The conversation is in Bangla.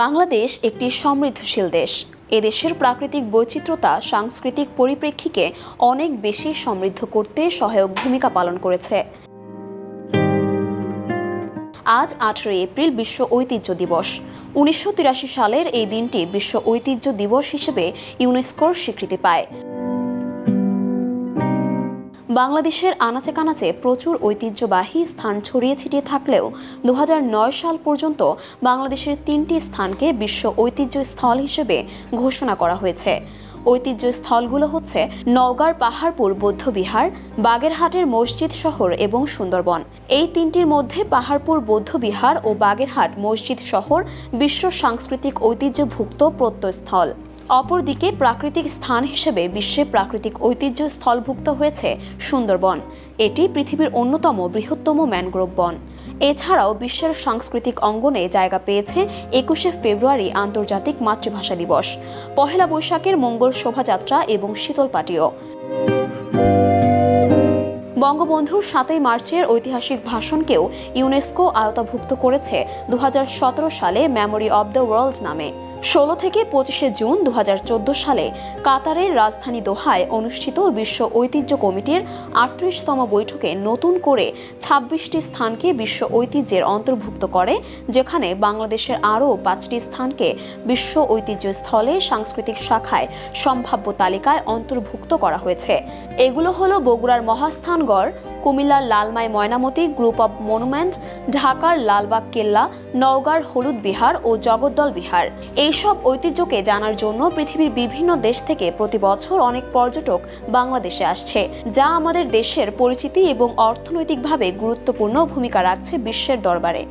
বাংলাদেশ একটি সমৃদ্ধশীল দেশ। এদেশের প্রাকৃতিক বৈচিত্র্যতা সাংস্কৃতিক পরিপ্রেক্ষিকে অনেক বেশি সমৃদ্ধ করতে সহায়ক ভূমিকা পালন করেছে। আজ 18 এপ্রিল বিশ্ব ঐতিহ্য দিবস। 1983 সালের এই দিনটি বিশ্ব ঐতিহ্য দিবস হিসেবে ইউনেস্কোর স্বীকৃতি পায়। বাংলাদেশের আনাচে কানাচে প্রচুর ঐতিহ্যবাহী স্থান ছড়িয়ে ছিটিয়ে থাকলেও 2009 সাল পর্যন্ত বাংলাদেশের 3টি স্থানকে বিশ্ব ঐতিহ্য স্থল হিসেবে ঘোষণা করা হয়েছে। ঐতিহ্য স্থলগুলো হচ্ছে নওগাঁর পাহাড়পুর বৌদ্ধবিহার, বাগেরহাটের মসজিদ শহর এবং সুন্দরবন। এই তিনটির মধ্যে পাহাড়পুর বৌদ্ধবিহার ও বাগেরহাট মসজিদ শহর বিশ্ব সাংস্কৃতিক ঐতিহ্যভুক্ত প্রত্নস্থল। অপরদিকে প্রাকৃতিক স্থান হিসেবে বিশ্বে প্রাকৃতিক ঐতিহ্য স্থলভুক্ত হয়েছে সুন্দরবন। এটি পৃথিবীর অন্যতম বৃহত্তম ম্যানগ্রোভ বন। এছাড়াও বিশ্বের সাংস্কৃতিক অঙ্গনে জায়গা পেয়েছে 21শে ফেব্রুয়ারি আন্তর্জাতিক মাতৃভাষা দিবস, পহেলা বৈশাখের মঙ্গল শোভাযাত্রা এবং শীতল পাটিও। বঙ্গবন্ধুর 7ই মার্চের ঐতিহাসিক ভাষণকেও ইউনেস্কো আওতাভুক্ত করেছে 2017 সালে মেমোরি অব দ্য ওয়ার্ল্ড নামে। 16 থেকে 25শে জুন 2014 সালে কাতারের রাজধানী দোহায় অনুষ্ঠিত বিশ্ব ঐতিহ্য কমিটির 38তম বৈঠকে নতুন করে 26টি স্থানকে বিশ্ব ঐতিহ্যের অন্তর্ভুক্ত করে, যেখানে বাংলাদেশের আরও 5টি স্থানকে বিশ্ব ঐতিহ্য স্থলে সাংস্কৃতিক শাখায় সম্ভাব্য তালিকায় অন্তর্ভুক্ত করা হয়েছে। এগুলো হলো বগুড়ার মহাস্থানগড়, কুমিল্লার Lalmai Mainamati group of monument, ঢাকার লালবাগ কেল্লা, নওগাঁর হলুদ বিহার ও জগদ্দল বিহার। এইসব ঐতিহ্যকে জানার জন্য পৃথিবীর বিভিন্ন দেশ থেকে প্রতি বছর অনেক পর্যটক বাংলাদেশে আসছে, যা আমাদের দেশের পরিচিতি এবং অর্থনৈতিকভাবে গুরুত্বপূর্ণ ভূমিকা রাখছে বিশ্বের দরবারে।